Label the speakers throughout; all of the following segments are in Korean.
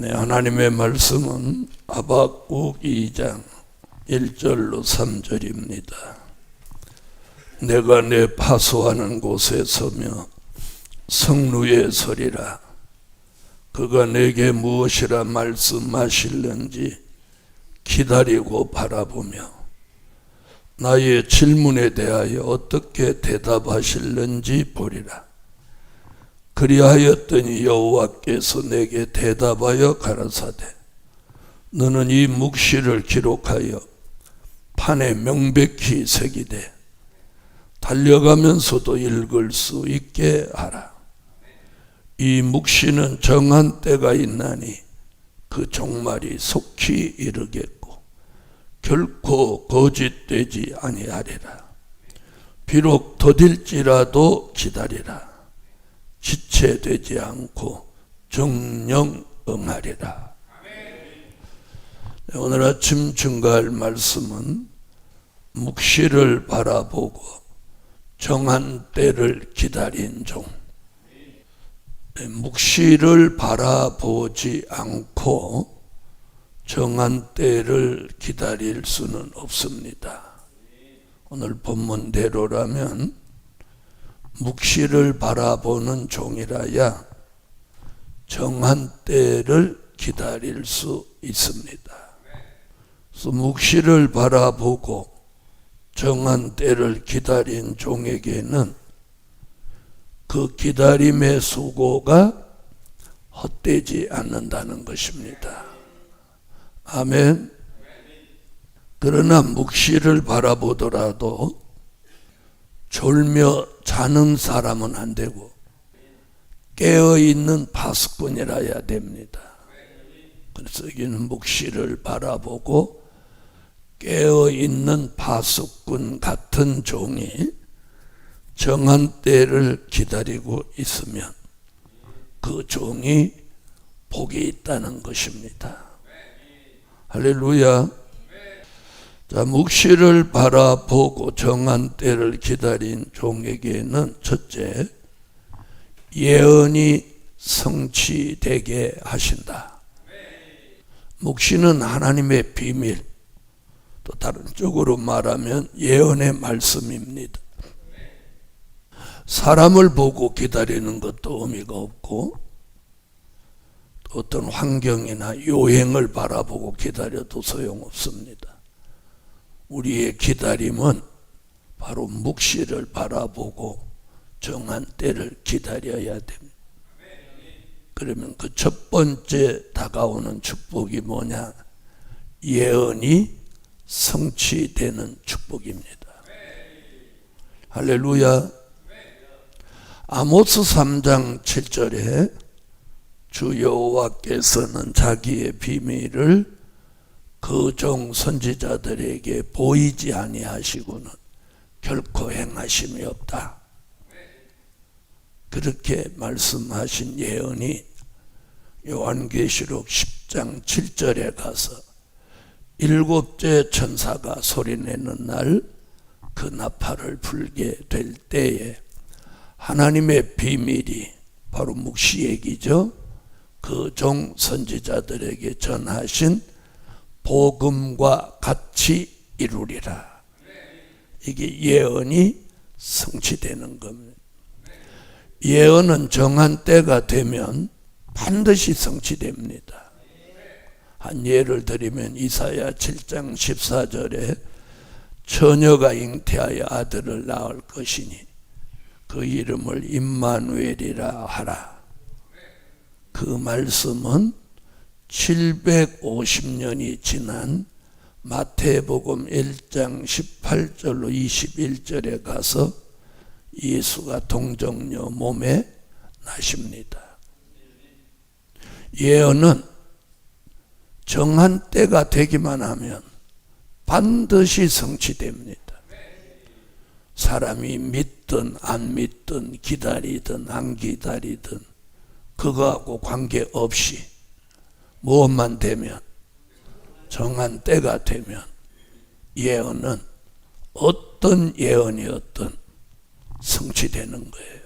Speaker 1: 네, 하나님의 말씀은 하박국 2장 1절로 3절입니다. 내가 내 파수하는 곳에 서며 성루에 서리라. 그가 내게 무엇이라 말씀하실는지 기다리고 바라보며 나의 질문에 대하여 어떻게 대답하실는지 보리라. 그리하였더니 여호와께서 내게 대답하여 가라사대 너는 이 묵시를 기록하여 판에 명백히 새기되 달려가면서도 읽을 수 있게 하라. 이 묵시는 정한 때가 있나니 그 종말이 속히 이르겠고 결코 거짓되지 아니하리라. 비록 더딜지라도 기다리라. 지체되지 않고 정령 응하리라. 오늘 아침 증거할 말씀은 묵시를 바라보고 정한 때를 기다린 종. 묵시를 바라보지 않고 정한 때를 기다릴 수는 없습니다. 오늘 본문대로라면 묵시를 바라보는 종이라야 정한 때를 기다릴 수 있습니다. 그래서 묵시를 바라보고 정한 때를 기다린 종에게는 그 기다림의 수고가 헛되지 않는다는 것입니다. 아멘. 그러나 묵시를 바라보더라도 졸며 자는 사람은 안 되고 깨어있는 파수꾼이라야 됩니다. 그래서 여기는 묵시를 바라보고 깨어있는 파수꾼 같은 종이 정한 때를 기다리고 있으면 그 종이 복이 있다는 것입니다. 할렐루야. 자, 묵시를 바라보고 정한 때를 기다린 종에게는 첫째, 예언이 성취되게 하신다. 묵시는 하나님의 비밀, 또 다른 쪽으로 말하면 예언의 말씀입니다. 사람을 보고 기다리는 것도 의미가 없고 또 어떤 환경이나 요행을 바라보고 기다려도 소용없습니다. 우리의 기다림은 바로 묵시를 바라보고 정한 때를 기다려야 됩니다. 그러면 그 첫 번째 다가오는 축복이 뭐냐? 예언이 성취되는 축복입니다. 할렐루야. 아모스 3장 7절에 주 여호와께서는 자기의 비밀을 그 종 선지자들에게 보이지 아니하시고는 결코 행하심이 없다. 그렇게 말씀하신 예언이 요한계시록 10장 7절에 가서 7째 천사가 소리내는 날 그 나팔을 불게 될 때에 하나님의 비밀이 바로 묵시 얘기죠. 그 종 선지자들에게 전하신 복음과 같이 이루리라. 이게 예언이 성취되는 겁니다. 예언은 정한 때가 되면 반드시 성취됩니다. 한 예를 들면 이사야 7장 14절에 처녀가 잉태하여 아들을 낳을 것이니 그 이름을 임마누엘이라 하라. 그 말씀은 750년이 지난 마태복음 1장 18절로 21절에 가서 예수가 동정녀 몸에 나십니다. 예언은 정한 때가 되기만 하면 반드시 성취됩니다. 사람이 믿든 안 믿든 기다리든 안 기다리든 그거하고 관계없이 무엇만 되면 정한 때가 되면 예언은 어떤 예언이었든 성취되는 거예요.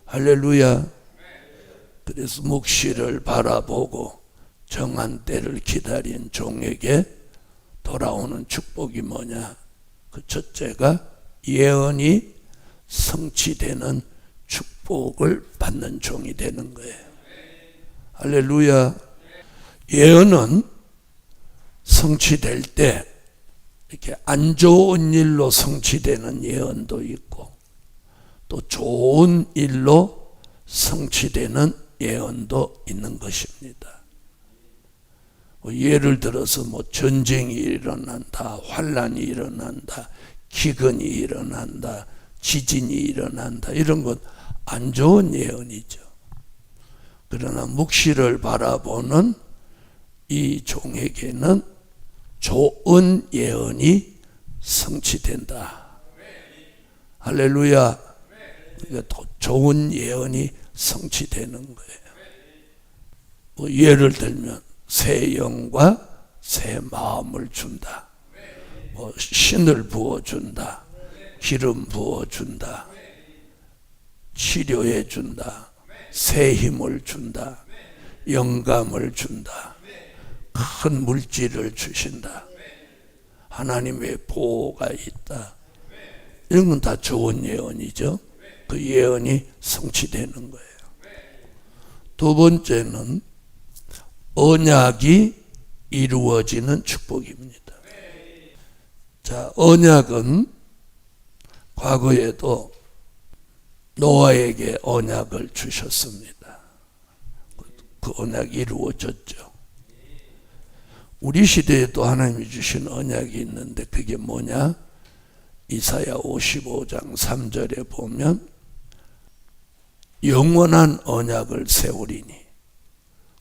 Speaker 1: 할렐루야. 그래서 묵시를 바라보고 정한 때를 기다린 종에게 돌아오는 축복이 뭐냐? 그 첫째가 예언이 성취되는 축복을 받는 종이 되는 거예요. 할렐루야. 예언은 성취될 때 이렇게 안 좋은 일로 성취되는 예언도 있고 또 좋은 일로 성취되는 예언도 있는 것입니다. 예를 들어서 전쟁이 일어난다, 환란이 일어난다, 기근이 일어난다, 지진이 일어난다, 이런 건 안 좋은 예언이죠. 그러나 묵시를 바라보는 이 종에게는 좋은 예언이 성취된다. 할렐루야. 그러니까 좋은 예언이 성취되는 거예요. 예를 들면 새 영과 새 마음을 준다. 신을 부어준다. 기름 부어준다. 치료해 준다. 새 힘을 준다. 영감을 준다. 큰 물질을 주신다. 하나님의 보호가 있다. 이런 건 다 좋은 예언이죠. 그 예언이 성취되는 거예요. 두 번째는 언약이 이루어지는 축복입니다. 자, 언약은 과거에도 노아에게 언약을 주셨습니다. 그 언약이 이루어졌죠. 우리 시대에도 하나님이 주신 언약이 있는데 그게 뭐냐? 이사야 55장 3절에 보면 영원한 언약을 세우리니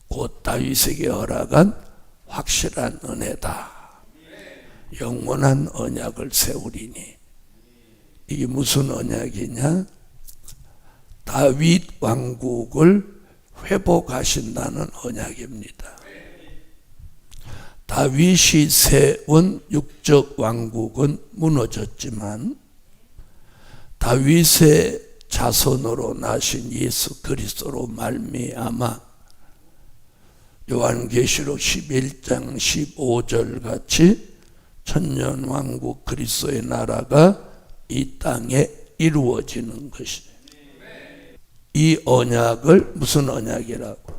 Speaker 1: 곧 다윗에게 허락한 확실한 은혜다. 영원한 언약을 세우리니 이게 무슨 언약이냐? 다윗 왕국을 회복하신다는 언약입니다. 다윗이 세운 육적 왕국은 무너졌지만 다윗의 자손으로 나신 예수 그리스도로 말미암아 요한계시록 11장 15절 같이 천년왕국 그리스도의 나라가 이 땅에 이루어지는 것이에요. 이 언약을 무슨 언약이라고?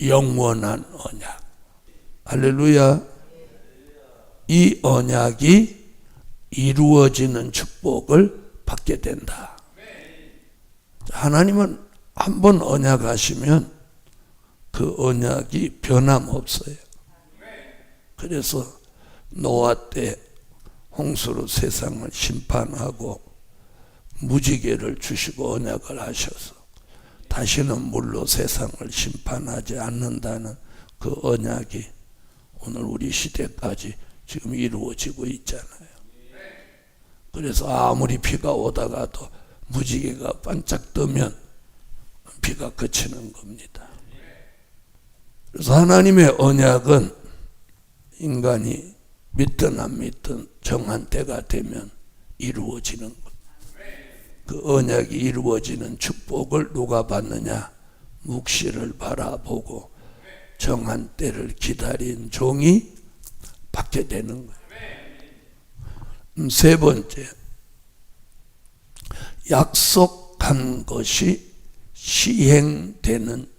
Speaker 1: 영원한 언약. 할렐루야. 이 언약이 이루어지는 축복을 받게 된다. 하나님은 한번 언약하시면 그 언약이 변함없어요. 그래서 노아 때 홍수로 세상을 심판하고 무지개를 주시고 언약을 하셔서 다시는 물로 세상을 심판하지 않는다는 그 언약이 오늘 우리 시대까지 지금 이루어지고 있잖아요. 그래서 아무리 비가 오다가도 무지개가 반짝 뜨면 비가 그치는 겁니다. 그래서 하나님의 언약은 인간이 믿든 안 믿든 정한 때가 되면 이루어지는 것. 그 언약이 이루어지는 축복을 누가 받느냐? 묵시를 바라보고 정한 때를 기다린 종이 받게 되는 거예요. 세 번째, 약속한 것이 시행되는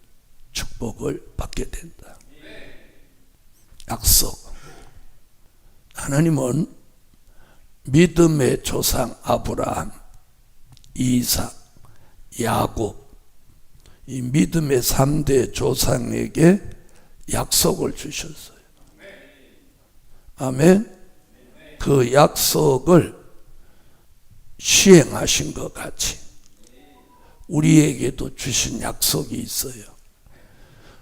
Speaker 1: 축복을 받게 된다. 약속. 하나님은 믿음의 조상 아브라함, 이삭, 야곱, 이 믿음의 3대 조상에게 약속을 주셨어요. 아멘. 그 약속을 시행하신 것 같이 우리에게도 주신 약속이 있어요.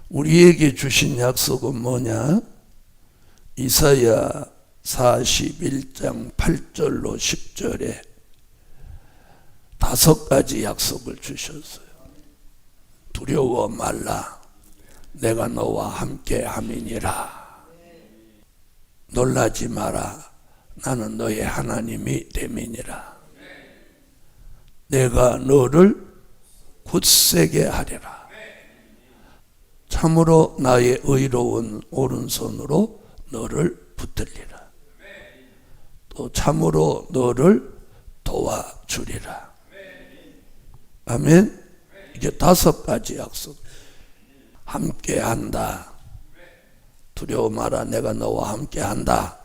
Speaker 1: 우리에게 주신 약속은 뭐냐? 이사야 41장 8절로 10절에 5가지 약속을 주셨어요. 두려워 말라. 내가 너와 함께 함이니라. 놀라지 마라. 나는 너의 하나님이 됨이니라. 내가 너를 굳세게 하리라. 참으로 나의 의로운 오른손으로 너를 붙들리라. 또 참으로 너를 도와주리라. 아멘. 이게 5가지 약속. 함께한다. 두려워 마라. 내가 너와 함께한다.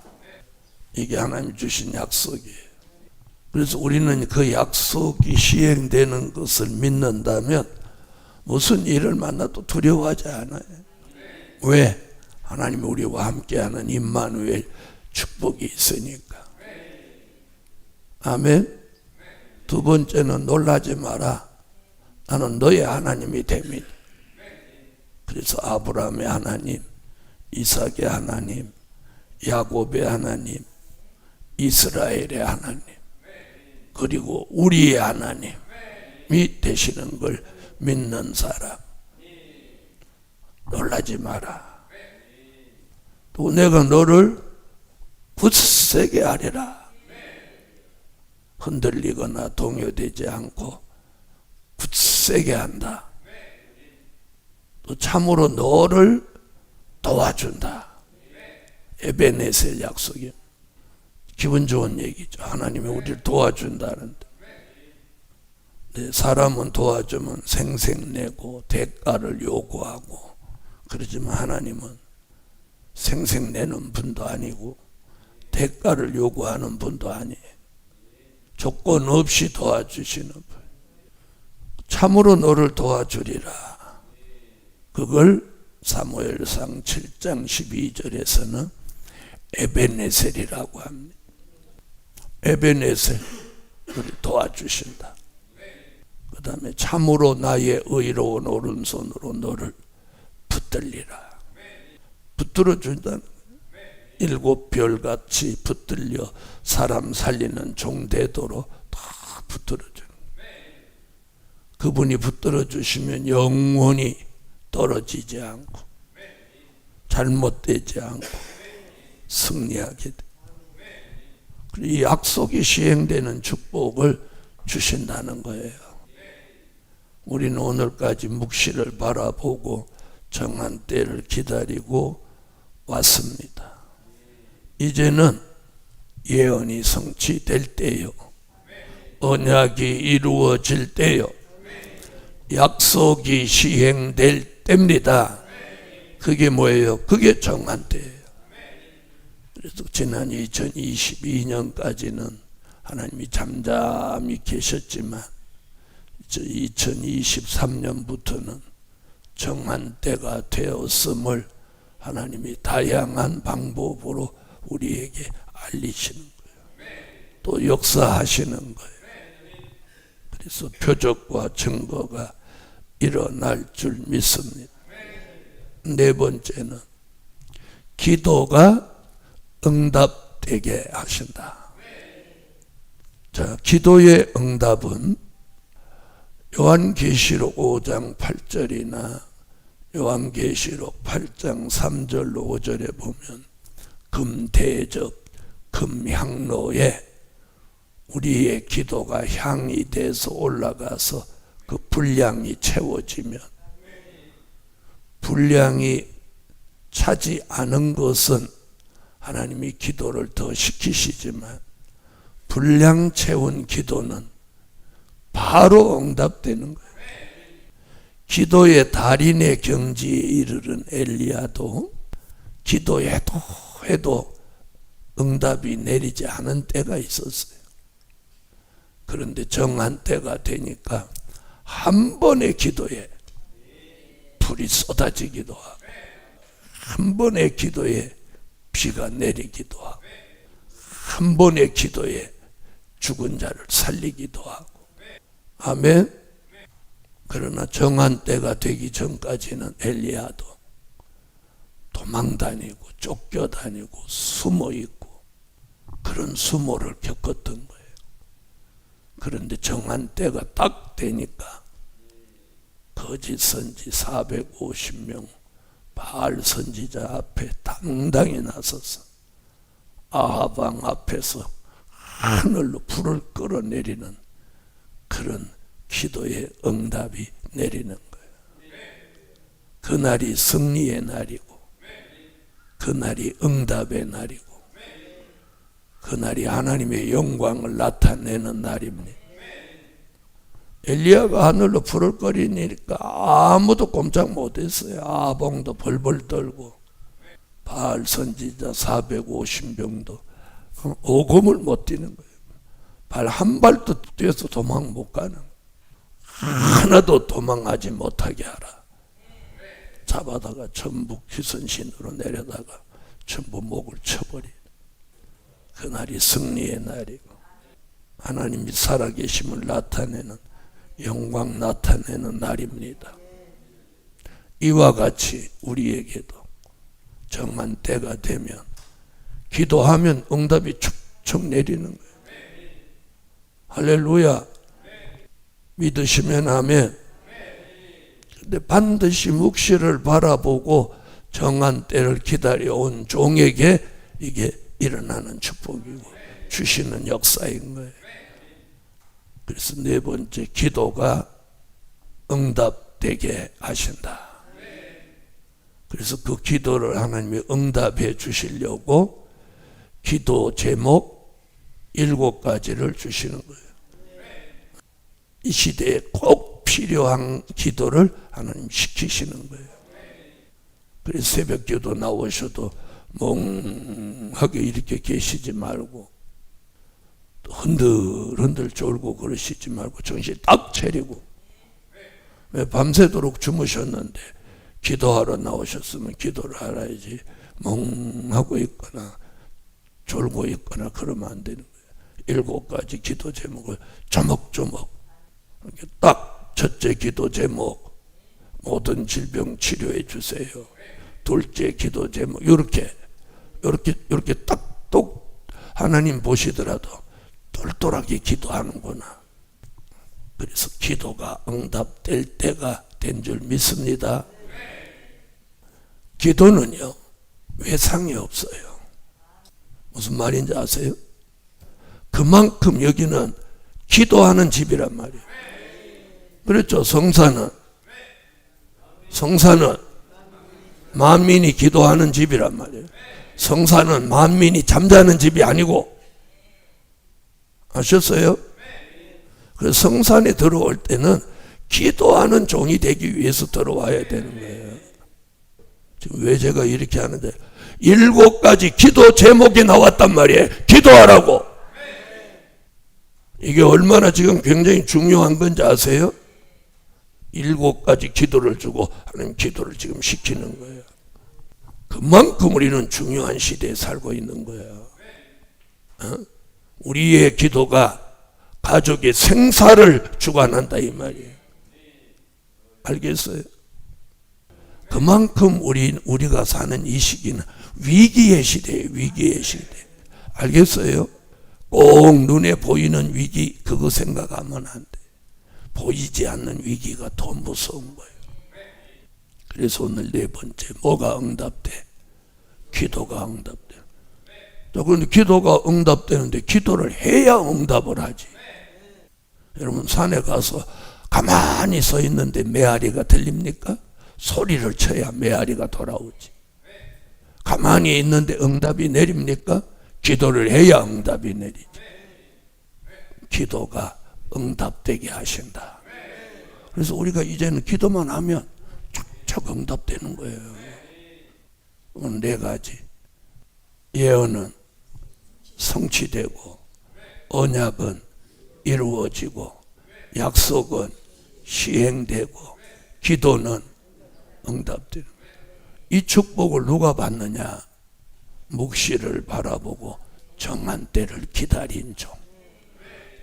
Speaker 1: 이게 하나님 주신 약속이에요. 그래서 우리는 그 약속이 시행되는 것을 믿는다면 무슨 일을 만나도 두려워하지 않아요. 왜? 하나님이 우리와 함께하는 임마누엘 축복이 있으니까. 아멘. 2번째는 놀라지 마라. 나는 너의 하나님이 됨이니. 그래서 아브라함의 하나님, 이삭의 하나님, 야곱의 하나님, 이스라엘의 하나님, 그리고 우리의 하나님이 되시는 걸 믿는 사람. 놀라지 마라. 또 내가 너를 굳세게 하리라. 흔들리거나 동요되지 않고 굳세게 한다. 또 참으로 너를 도와준다. 에베네셀 약속이 기분 좋은 얘기죠. 하나님이 우리를 도와준다는데. 사람은 도와주면 생색내고 대가를 요구하고 그러지만 하나님은 생색내는 분도 아니고 대가를 요구하는 분도 아니에요. 조건 없이 도와주시는 분. 참으로 너를 도와주리라. 그걸 사무엘상 7장 12절에서는 에베네셀이라고 합니다. 에베네셀, 우리 도와주신다. 그 다음에 참으로 나의 의로운 오른손으로 너를 붙들리라. 붙들어 준다는 거예요. 7별같이 붙들려 사람 살리는 종 되도록 다 붙들어 주는 거예요. 그분이 붙들어 주시면 영원히 떨어지지 않고 잘못되지 않고 승리하게 돼. 이 약속이 시행되는 축복을 주신다는 거예요. 우리는 오늘까지 묵시를 바라보고 정한 때를 기다리고 왔습니다. 이제는 예언이 성취될 때요. 언약이 이루어질 때요. 약속이 시행될 때입니다. 그게 뭐예요? 그게 정한 때예요. 그래서 지난 2022년까지는 하나님이 잠잠히 계셨지만 2023년부터는 정한 때가 되었음을 하나님이 다양한 방법으로 우리에게 알리시는 거예요. 또 역사하시는 거예요. 그래서 표적과 증거가 일어날 줄 믿습니다. 4번째는 기도가 응답되게 하신다. 자, 기도의 응답은 요한계시록 5장 8절이나 요한계시록 8장 3절 5절에 보면 금대접, 금향로에 우리의 기도가 향이 돼서 올라가서 그 분량이 채워지면, 분량이 차지 않은 것은 하나님이 기도를 더 시키시지만 분량 채운 기도는 바로 응답되는 거예요. 기도의 달인의 경지에 이르른 엘리야도 기도해도 해도 응답이 내리지 않은 때가 있었어요. 그런데 정한 때가 되니까 한 번의 기도에 불이 쏟아지기도 하고 한 번의 기도에 비가 내리기도 하고 한 번의 기도에 죽은 자를 살리기도 하고. 아멘. 그러나 정한 때가 되기 전까지는 엘리야도 도망다니고 쫓겨다니고 숨어있고 그런 수모를 겪었던 거예요. 그런데 정한 때가 딱 되니까 거짓 선지 450명 바알 선지자 앞에 당당히 나서서 아합 왕 앞에서 하늘로 불을 끌어내리는 그런 기도의 응답이 내리는 거예요. 그날이 승리의 날이고, 그날이 응답의 날이고, 그날이 하나님의 영광을 나타내는 날입니다. 엘리야가 하늘로 불을 꺼리니까 아무도 꼼짝 못했어요. 아봉도 벌벌 떨고, 바알 선지자 450명도 오금을 못 뛰는 거예요. 발 한 발도 뛰어서 도망 못 가는 거예요. 하나도 도망하지 못하게 하라. 잡아다가 전부 귀선신으로 내려다가 전부 목을 쳐버리는, 그날이 승리의 날이고, 하나님이 살아계심을 나타내는, 영광 나타내는 날입니다. 이와 같이 우리에게도 정한 때가 되면 기도하면 응답이 축축 내리는 거예요. 할렐루야. 믿으시면 아멘. 근데 반드시 묵시를 바라보고 정한 때를 기다려온 종에게 이게 일어나는 축복이고 주시는 역사인 거예요. 그래서 네 번째, 기도가 응답되게 하신다. 그래서 그 기도를 하나님이 응답해 주시려고 기도 제목 7가지를 주시는 거예요. 이 시대에 꼭 필요한 기도를 하나님 시키시는 거예요. 그래서 새벽 기도 나오셔도 멍하게 이렇게 계시지 말고, 흔들흔들 졸고 그러시지 말고 정신 딱 차리고, 왜 밤새도록 주무셨는데 기도하러 나오셨으면 기도를 하라야지 멍하고 있거나 졸고 있거나 그러면 안 되는 거예요. 7가지 기도 제목을 조목조목 이렇게 딱, 첫째 기도 제목 모든 질병 치료해 주세요. 둘째 기도 제목 이렇게 딱 하나님 보시더라도 똘똘하게 기도하는구나. 그래서 기도가 응답될 때가 된 줄 믿습니다. 기도는요 외상이 없어요. 무슨 말인지 아세요? 그만큼 여기는 기도하는 집이란 말이에요. 그렇죠. 성사는 만민이 기도하는 집이란 말이에요. 성사는 만민이 잠자는 집이 아니고, 아셨어요? 그래서 성산에 들어올 때는 기도하는 종이 되기 위해서 들어와야 되는 거예요. 지금 왜 제가 이렇게 하는데 7가지 기도 제목이 나왔단 말이에요. 기도하라고. 이게 얼마나 지금 굉장히 중요한 건지 아세요? 7가지 기도를 주고 하나님 기도를 지금 시키는 거예요. 그만큼 우리는 중요한 시대에 살고 있는 거예요. 우리의 기도가 가족의 생사를 주관한다 이 말이에요. 알겠어요? 그만큼 우리가 사는 이 시기는 위기의 시대예요. 위기의 시대. 알겠어요? 꼭 눈에 보이는 위기 그거 생각하면 안 돼. 보이지 않는 위기가 더 무서운 거예요. 그래서 오늘 4번째, 뭐가 응답돼? 기도가 응답돼. 그런데 기도가 응답되는데 기도를 해야 응답을 하지. 여러분 산에 가서 가만히 서 있는데 메아리가 들립니까? 소리를 쳐야 메아리가 돌아오지. 가만히 있는데 응답이 내립니까? 기도를 해야 응답이 내리지. 기도가 응답되게 하신다. 그래서 우리가 이제는 기도만 하면 착착 응답되는 거예요. 4가지. 예언은 성취되고, 언약은 이루어지고, 약속은 시행되고, 기도는 응답되는 거예요. 이 축복을 누가 받느냐? 묵시를 바라보고 정한 때를 기다린 종.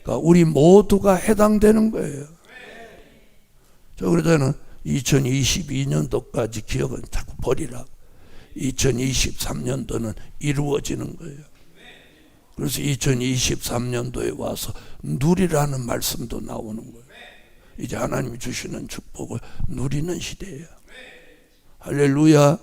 Speaker 1: 그러니까 우리 모두가 해당되는 거예요. 저 그러잖아요. 2022년도까지 기억은 자꾸 버리라고. 2023년도는 이루어지는 거예요. 그래서 2023년도에 와서 누리라는 말씀도 나오는 거예요. 이제 하나님이 주시는 축복을 누리는 시대예요. 할렐루야.